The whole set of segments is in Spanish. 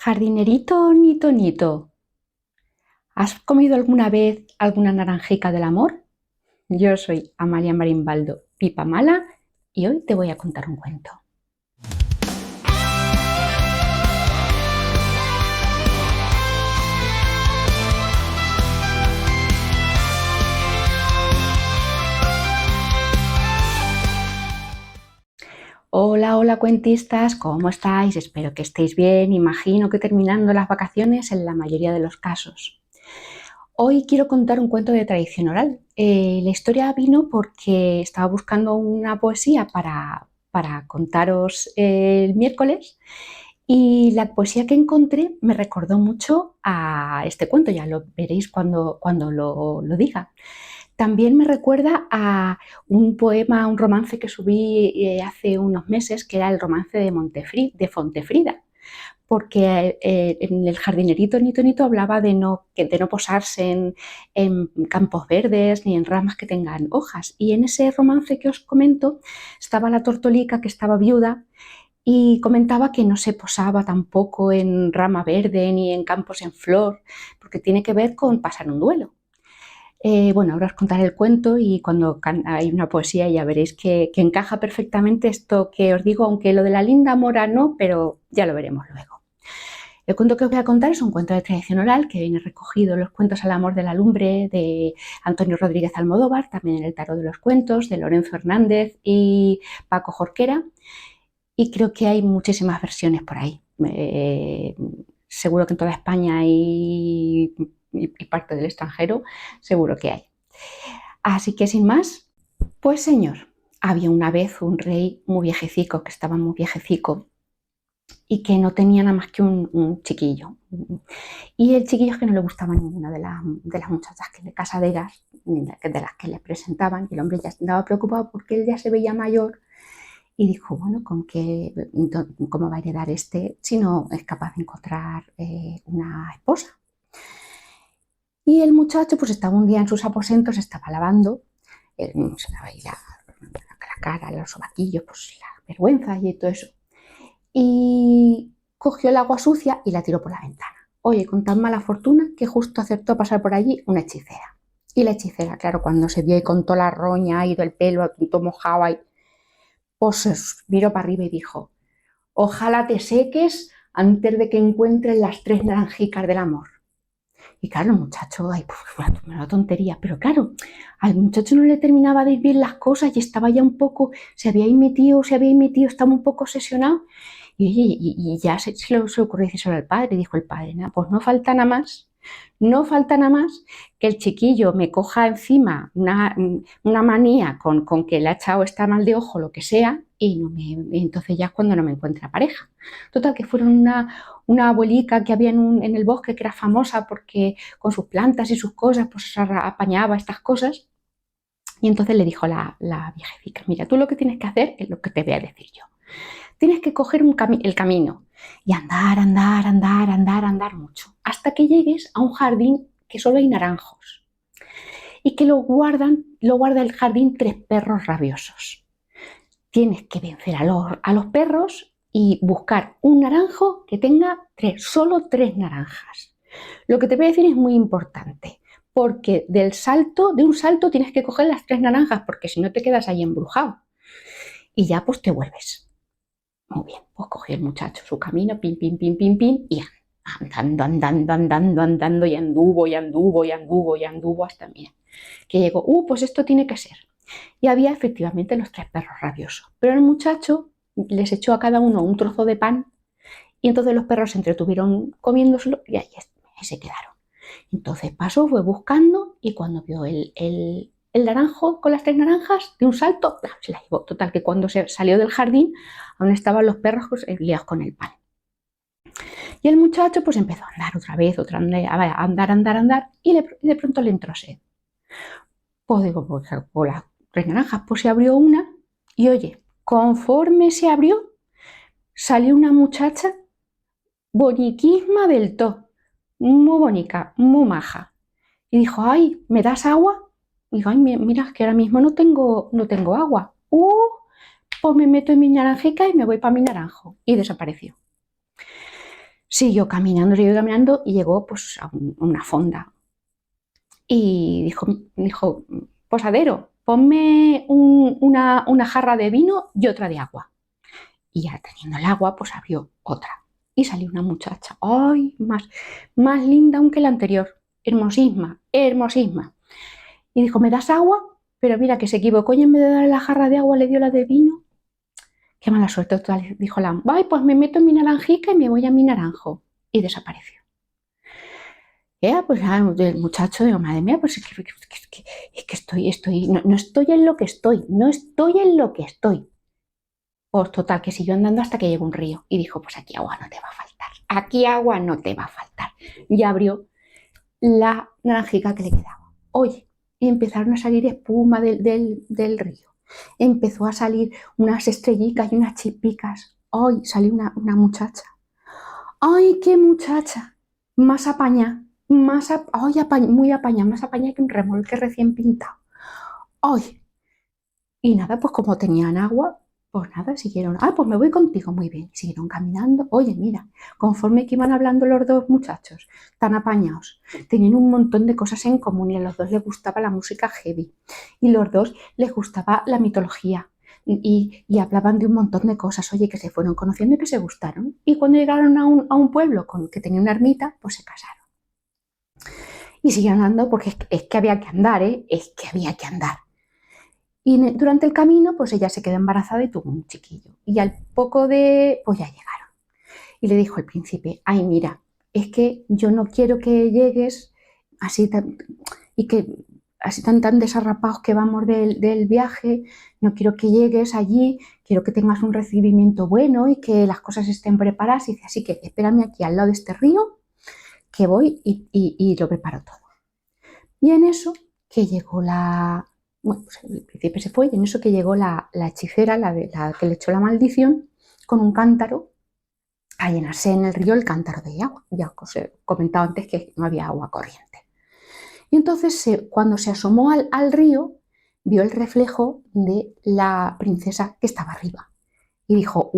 Jardinerito, nito, nito, ¿has comido alguna vez alguna naranjica del amor? Yo soy Amalia Marimbaldo, Pipa Mala, y hoy te voy a contar un cuento. Hola, hola cuentistas, ¿cómo estáis? Espero que estéis bien, imagino que terminando las vacaciones en la mayoría de los casos. Hoy quiero contar un cuento de tradición oral. La historia vino porque estaba buscando una poesía para contaros el miércoles y la poesía que encontré me recordó mucho a este cuento, ya lo veréis cuando lo diga. También me recuerda a un poema, un romance que subí hace unos meses, que era el romance de Fontefrida, porque en el jardinerito Nito Nito hablaba de no posarse en campos verdes ni en ramas que tengan hojas. Y en ese romance que os comento estaba la tortolica que estaba viuda y comentaba que no se posaba tampoco en rama verde ni en campos en flor, porque tiene que ver con pasar un duelo. Bueno, ahora os contaré el cuento y cuando hay una poesía ya veréis que encaja perfectamente esto que os digo, aunque lo de la linda mora no, pero ya lo veremos luego. El cuento que os voy a contar es un cuento de tradición oral que viene recogido en los cuentos al amor de la lumbre de Antonio Rodríguez Almodóvar, también en el Tarot de los Cuentos de Lorenzo Hernández y Paco Jorquera, y creo que hay muchísimas versiones por ahí. Seguro que en toda España y parte del extranjero seguro que hay. Así que sin más, pues señor, había una vez un rey muy viejecico, que estaba muy viejecico y que no tenía nada más que un chiquillo. Y el chiquillo es que no le gustaba ninguna de las muchachas casaderas, de las que le presentaban, y el hombre ya estaba preocupado porque él ya se veía mayor y dijo, bueno, ¿cómo va a heredar este si no es capaz de encontrar una esposa? Y el muchacho pues estaba un día en sus aposentos, estaba lavando, se lavaba ahí la cara, los sobaquillos, pues la vergüenza y todo eso. Y cogió el agua sucia y la tiró por la ventana. Oye, con tan mala fortuna que justo acertó a pasar por allí una hechicera. Y la hechicera, claro, cuando se vio y con toda la roña, ha ido el pelo todo mojado ahí, pues se miró para arriba y dijo, ojalá te seques antes de que encuentres las 3 naranjicas del amor. Y claro, el muchacho, ay, pues, una tontería, pero claro, al muchacho no le terminaba de ir bien las cosas y estaba ya un poco, se había metido, estaba un poco obsesionado. Y ya se le ocurrió decírselo al padre, dijo el padre, nah, pues no falta nada más que el chiquillo me coja encima una manía con que le ha echado esta mal de ojo, lo que sea, y entonces ya es cuando no me encuentra pareja. Total, que fueron una abuelica que había en el bosque que era famosa porque con sus plantas y sus cosas pues apañaba estas cosas. Y entonces le dijo la viejecica, mira, tú lo que tienes que hacer es lo que te voy a decir yo. Tienes que coger el camino y andar mucho, hasta que llegues a un jardín que solo hay naranjos y que lo guarda el jardín 3 perros rabiosos. Tienes que vencer a los perros y buscar un naranjo que tenga solo 3 naranjas. Lo que te voy a decir es muy importante, porque de un salto tienes que coger las 3 naranjas, porque si no te quedas ahí embrujado. Y ya pues te vuelves. Muy bien, pues cogió el muchacho su camino, pin, pin, pin, pin, pin, y andando, y anduvo hasta, mira, que llegó, pues esto tiene que ser. Y había efectivamente los 3 perros rabiosos, pero el muchacho les echó a cada uno un trozo de pan y entonces los perros se entretuvieron comiéndoselo y ahí se quedaron. Entonces pasó, fue buscando y cuando vio el naranjo con las 3 naranjas, de un salto, se la llevó. Total, que cuando se salió del jardín, aún estaban los perros liados con el pan. Y el muchacho pues empezó a andar otra vez, a andar, y de pronto le entró sed. Pues digo, pues con las 3 naranjas, pues se abrió una, y oye, conforme se abrió, salió una muchacha boniquisma del todo, muy bonita, muy maja. Y dijo, ay, ¿me das agua? Y dijo, ay, mira, que ahora mismo no tengo agua. Pues me meto en mi naranjica y me voy para mi naranjo. Y desapareció. Siguió caminando y llegó pues a una fonda. Y dijo, posadero, ponme una jarra de vino y otra de agua. Y ya teniendo el agua, pues abrió otra. Y salió una muchacha, ¡ay! Más linda aún que la anterior. Hermosísima, hermosísima. Y dijo, ¿me das agua? Pero mira que se equivocó y en vez de darle la jarra de agua le dio la de vino. Qué mala suerte, total, dijo la, ay, pues me meto en mi naranjica y me voy a mi naranjo. Y desapareció. Pues el muchacho, digo, madre mía, pues es que estoy, no estoy en lo que estoy, no estoy en lo que estoy. Pues total, que siguió andando hasta que llegó un río y dijo, pues aquí agua no te va a faltar, aquí agua no te va a faltar. Y abrió la naranjica que le quedaba. Oye, empezaron a salir espuma del río. Empezó a salir unas estrellitas y unas chipicas. Hoy salió una muchacha. ¡Ay, qué muchacha! Más apañada, muy apañada, más apañada que un remolque recién pintado. ¡Ay! Y nada, pues como tenían agua, pues nada, siguieron. Pues me voy contigo, muy bien. Siguieron caminando. Oye, mira, conforme que iban hablando los dos muchachos, tan apañados, tenían un montón de cosas en común y a los dos les gustaba la música heavy. Y los dos les gustaba la mitología. Y hablaban de un montón de cosas, oye, que se fueron conociendo y que se gustaron. Y cuando llegaron a un pueblo que tenía una ermita, pues se casaron. Y siguieron andando porque es que había que andar, ¿eh? Es que había que andar. Y durante el camino, pues ella se quedó embarazada y tuvo un chiquillo. Y al poco pues ya llegaron. Y le dijo el príncipe, ay, mira, es que yo no quiero que llegues así tan desarrapados que vamos del viaje, no quiero que llegues allí, quiero que tengas un recibimiento bueno y que las cosas estén preparadas. Y dice, así que espérame aquí al lado de este río, que voy y lo preparo todo. Y en eso que llegó bueno, pues el príncipe se fue y en eso que llegó la hechicera, la que le echó la maldición, con un cántaro a llenarse en el río el cántaro de agua. Ya os he comentado antes que no había agua corriente. Y entonces cuando se asomó al río, vio el reflejo de la princesa que estaba arriba. Y dijo,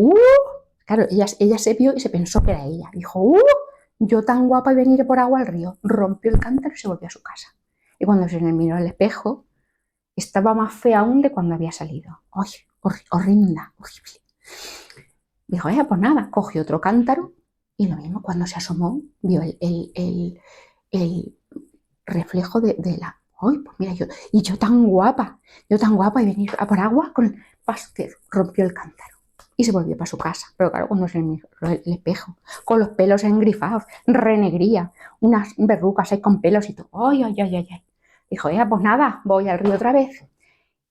claro, ella se vio y se pensó que era ella. Dijo, yo tan guapa y venir por agua al río. Rompió el cántaro y se volvió a su casa. Y cuando se le miró al espejo, estaba más fea aún de cuando había salido. ¡Ay, horrible! Dijo, pues nada, cogió otro cántaro y lo mismo, cuando se asomó, vio el reflejo de la... ¡Ay, pues mira, yo tan guapa y venir a por agua, rompió el cántaro y se volvió para su casa. Pero claro, cuando se miró el espejo, con los pelos engrifados, renegría, unas verrugas ahí con pelos y todo. ¡Ay! Dijo, pues nada, voy al río otra vez.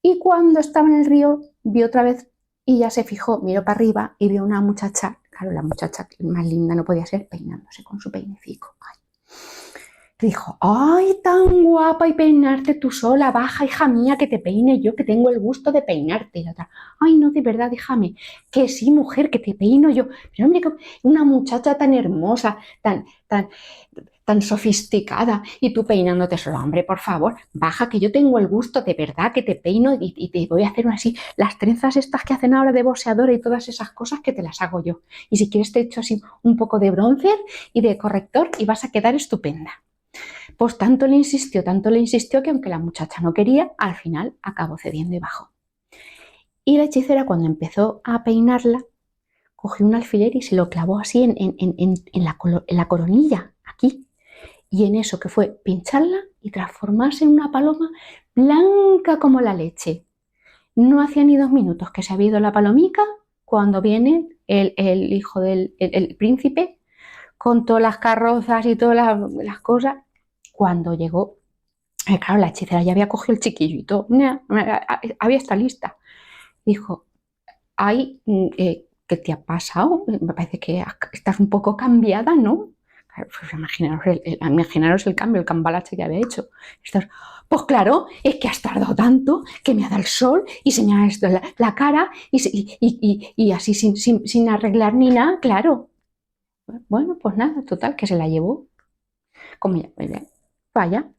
Y cuando estaba en el río, vio otra vez y ya se fijó, miró para arriba y vio una muchacha, claro, la muchacha más linda no podía ser, peinándose con su peinecico. Dijo, ¡ay, tan guapa y peinarte tú sola! Baja, hija mía, que te peine yo, que tengo el gusto de peinarte. Y la otra, ¡ay, no, de verdad, déjame! Que sí, mujer, que te peino yo. Pero hombre, una muchacha tan hermosa, tan sofisticada, y tú peinándote solo, hombre, por favor, baja, que yo tengo el gusto, de verdad, que te peino y te voy a hacer así, las trenzas estas que hacen ahora de boxeadora y todas esas cosas que te las hago yo. Y si quieres te echo así un poco de bronzer y de corrector y vas a quedar estupenda. Pues tanto le insistió que aunque la muchacha no quería, al final acabó cediendo y bajó. Y la hechicera, cuando empezó a peinarla, cogió un alfiler y se lo clavó así en la coronilla, aquí. Y en eso que fue pincharla y transformarse en una paloma blanca como la leche. No hacía ni 2 minutos que se había ido la palomica cuando viene el hijo del el príncipe con todas las carrozas y todas las cosas. Cuando llegó, claro, la hechicera ya había cogido el chiquillo y todo, había esta lista. Dijo, ay, ¿qué te ha pasado? Me parece que estás un poco cambiada, ¿no? Claro, pues imaginaros el cambio, el cambalache que había hecho. Pues claro, es que has tardado tanto que me ha dado el sol y se me ha esto la cara y así sin arreglar ni nada, claro. Bueno, pues nada, total, que se la llevó. Como ya, vaya.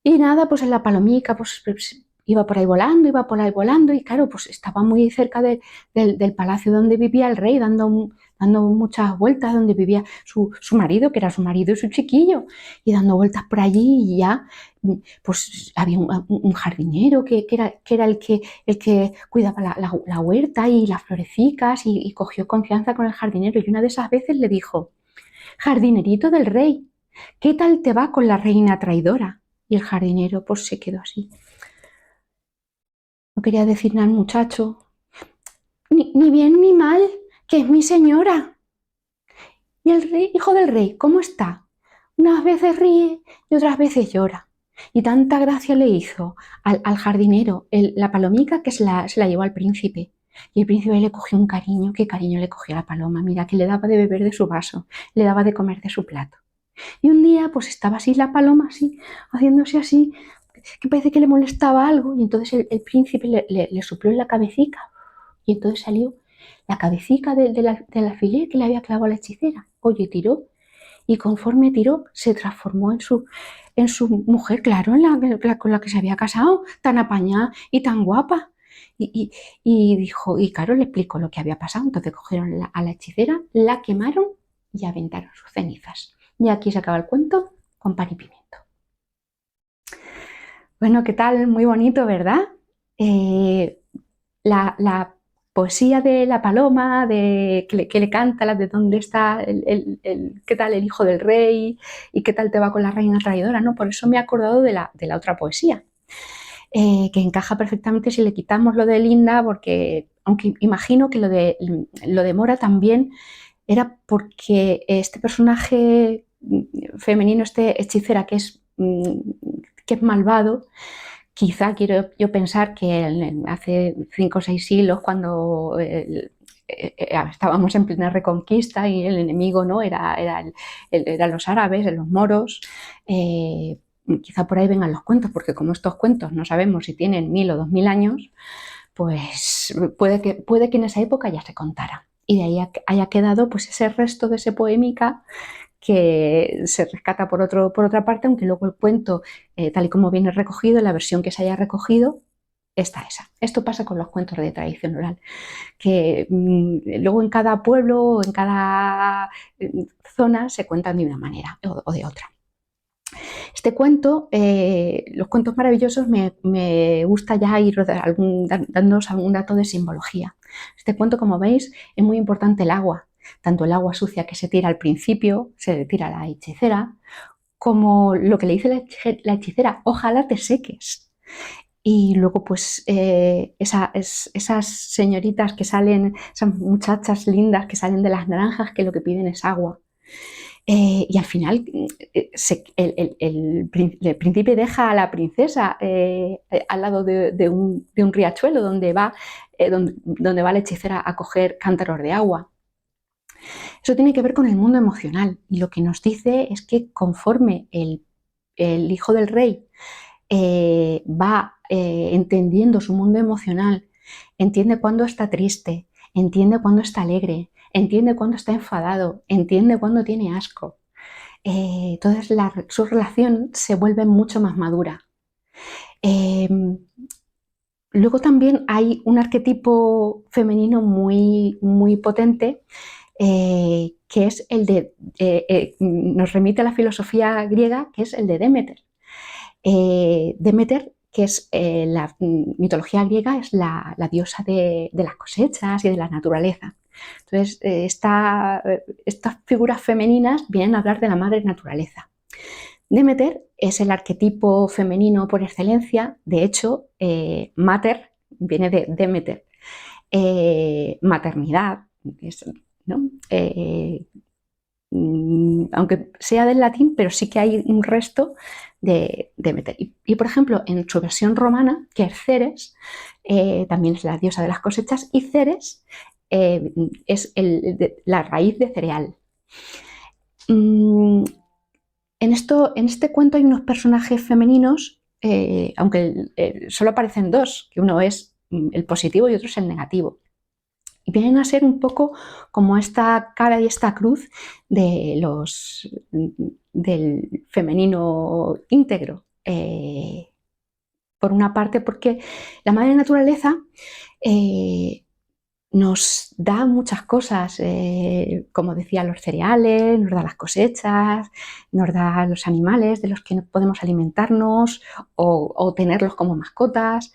Y nada, pues en la palomica, pues iba por ahí volando y claro, pues estaba muy cerca del palacio donde vivía el rey, dando muchas vueltas, donde vivía su marido, que era su marido y su chiquillo, y dando vueltas por allí y ya, pues había un jardinero que era el que cuidaba la huerta y las florecicas y cogió confianza con el jardinero y una de esas veces le dijo: jardinerito del rey, ¿qué tal te va con la reina traidora? Y el jardinero pues se quedó así. No quería decir nada al muchacho. Ni bien ni mal, que es mi señora. Y el rey, hijo del rey, ¿cómo está? Unas veces ríe y otras veces llora. Y tanta gracia le hizo al jardinero la palomica que se la llevó al príncipe. Y el príncipe le cogió un cariño, qué cariño le cogió a la paloma. Mira, que le daba de beber de su vaso, le daba de comer de su plato. Y un día pues estaba así la paloma, así, haciéndose así, que parece que le molestaba algo. Y entonces el príncipe le sopló en la cabecita y entonces salió la cabecita del alfiler que le había clavado a la hechicera. Oye, tiró y conforme tiró se transformó en su mujer, claro, con la que se había casado, tan apañada y tan guapa. Dijo, y claro, le explicó lo que había pasado. Entonces cogieron a la hechicera, la quemaron y aventaron sus cenizas. Y aquí se acaba el cuento con pan y pimiento. Bueno, ¿qué tal? Muy bonito, ¿verdad? Eh, la poesía de la paloma, que le canta la de dónde está qué tal el hijo del rey y qué tal te va con la reina traidora, ¿no? Por eso me he acordado de la otra poesía, que encaja perfectamente si le quitamos lo de Linda, porque aunque imagino que lo de Mora también era porque este personaje femenino, este hechicera que es malvado. Quizá quiero yo pensar que hace 5 o 6 siglos, cuando estábamos en plena reconquista y el enemigo no eran los árabes, los moros, quizá por ahí vengan los cuentos, porque como estos cuentos no sabemos si tienen 1000 o 2000 años, pues puede que en esa época ya se contara. Y de ahí haya quedado pues ese resto de ese poémica que se rescata por otra parte, aunque luego el cuento, tal y como viene recogido, en la versión que se haya recogido, está esa. Esto pasa con los cuentos de tradición oral, que luego en cada pueblo, en cada zona, se cuentan de una manera o de otra. Este cuento, los cuentos maravillosos, me gusta ya ir dándoos algún dato de simbología. Este cuento, como veis, es muy importante el agua, tanto el agua sucia que se tira al principio, se le tira a la hechicera, como lo que le dice la hechicera: ojalá te seques. Y luego, pues, esas señoritas que salen, esas muchachas lindas que salen de las naranjas, que lo que piden es agua. Y al final el príncipe deja a la princesa al lado de un riachuelo donde va la hechicera a coger cántaros de agua. Eso tiene que ver con el mundo emocional, y lo que nos dice es que conforme el hijo del rey va entendiendo su mundo emocional, entiende cuándo está triste, entiende cuándo está alegre, entiende cuándo está enfadado, entiende cuándo tiene asco. Entonces su relación se vuelve mucho más madura. Luego también hay un arquetipo femenino muy, muy potente, que es el nos remite a la filosofía griega, que es el de Demeter. Demeter, que es la mitología griega, es la diosa de las cosechas y de la naturaleza. Entonces, estas figuras femeninas vienen a hablar de la madre naturaleza. Demeter es el arquetipo femenino por excelencia. De hecho, mater viene de Demeter, maternidad, ¿no? Aunque sea del latín, pero sí que hay un resto de Demeter. Y por ejemplo, en su versión romana, que es Ceres, también es la diosa de las cosechas, y Ceres es la raíz de cereal. En este cuento hay unos personajes femeninos, aunque solo aparecen dos, que uno es el positivo y otro es el negativo. Y vienen a ser un poco como esta cara y esta cruz del femenino íntegro. Por una parte, porque la madre naturaleza nos da muchas cosas, como decía, los cereales, nos da las cosechas, nos da los animales de los que podemos alimentarnos o tenerlos como mascotas,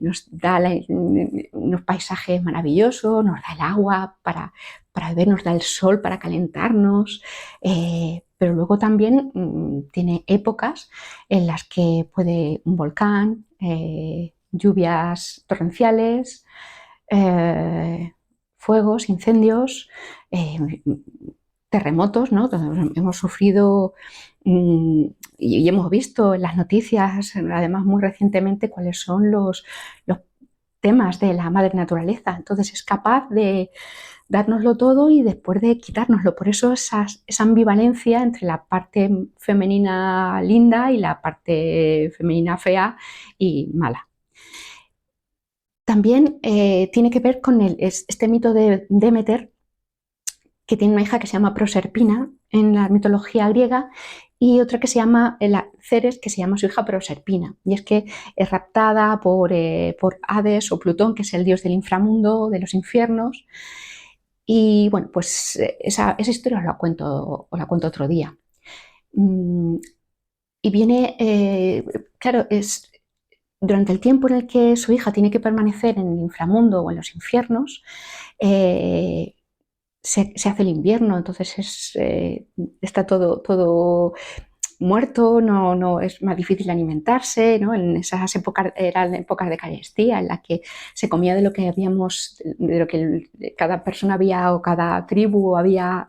nos da unos paisajes maravillosos, nos da el agua para beber, nos da el sol para calentarnos, pero luego también tiene épocas en las que puede un volcán, lluvias torrenciales, fuegos, incendios, terremotos, ¿no? Hemos sufrido y hemos visto en las noticias, además muy recientemente, cuáles son los temas de la madre naturaleza. Entonces es capaz de dárnoslo todo y después de quitárnoslo. Por eso esa ambivalencia entre la parte femenina linda y la parte femenina fea y mala. También tiene que ver con este mito de Demeter, que tiene una hija que se llama Proserpina en la mitología griega y otra que se llama Ceres, que se llama su hija Proserpina. Y es que es raptada por Hades o Plutón, que es el dios del inframundo, de los infiernos. Y bueno, pues esa historia os la cuento otro día. Y viene, claro, es durante el tiempo en el que su hija tiene que permanecer en el inframundo o en los infiernos, se hace el invierno, entonces está todo muerto, no es más difícil alimentarse, ¿no? En esas épocas eran épocas de carestía en las que se comía de lo que cada persona había o cada tribu había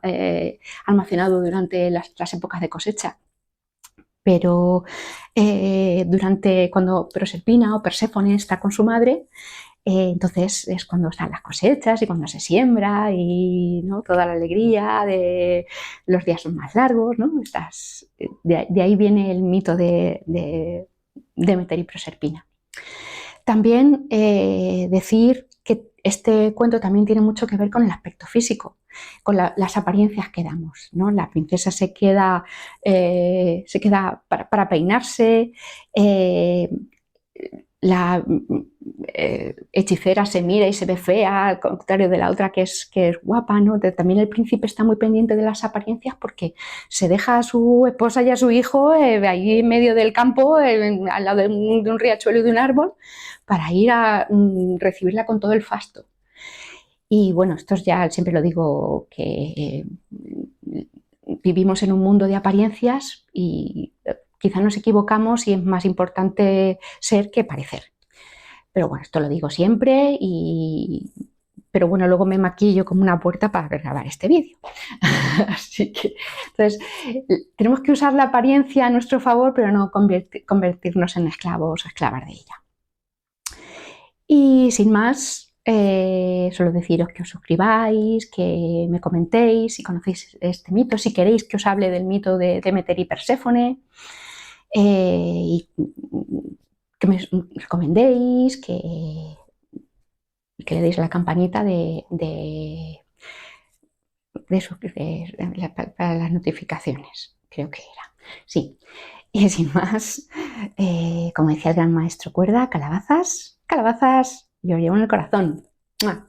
almacenado durante las épocas de cosecha. Pero cuando Proserpina o Perséfone está con su madre, entonces es cuando están las cosechas y cuando se siembra y, ¿no?, toda la alegría de los días son más largos, ¿no? De ahí viene el mito de Demeter y Proserpina. También decir que este cuento también tiene mucho que ver con el aspecto físico, con las apariencias que damos, ¿no? La princesa se queda para peinarse, la hechicera se mira y se ve fea, al contrario de la otra que es guapa, ¿no? También el príncipe está muy pendiente de las apariencias porque se deja a su esposa y a su hijo ahí en medio del campo, al lado de un riachuelo y de un árbol, para ir a recibirla con todo el fasto. Y bueno, esto ya siempre lo digo, que vivimos en un mundo de apariencias y quizá nos equivocamos y es más importante ser que parecer. Pero bueno, esto lo digo siempre pero bueno, luego me maquillo como una puerta para grabar este vídeo. Así que, entonces, tenemos que usar la apariencia a nuestro favor, pero no convertirnos en esclavos o esclavas de ella. Y sin más, solo deciros que os suscribáis, que me comentéis si conocéis este mito, si queréis que os hable del mito de Demeter y Perséfone, y que me recomendéis, que le deis a la campanita para las notificaciones, creo que era. Sí, y sin más, como decía el gran maestro Cuerda, calabazas, calabazas, yo llevo en el corazón. ¡Mua!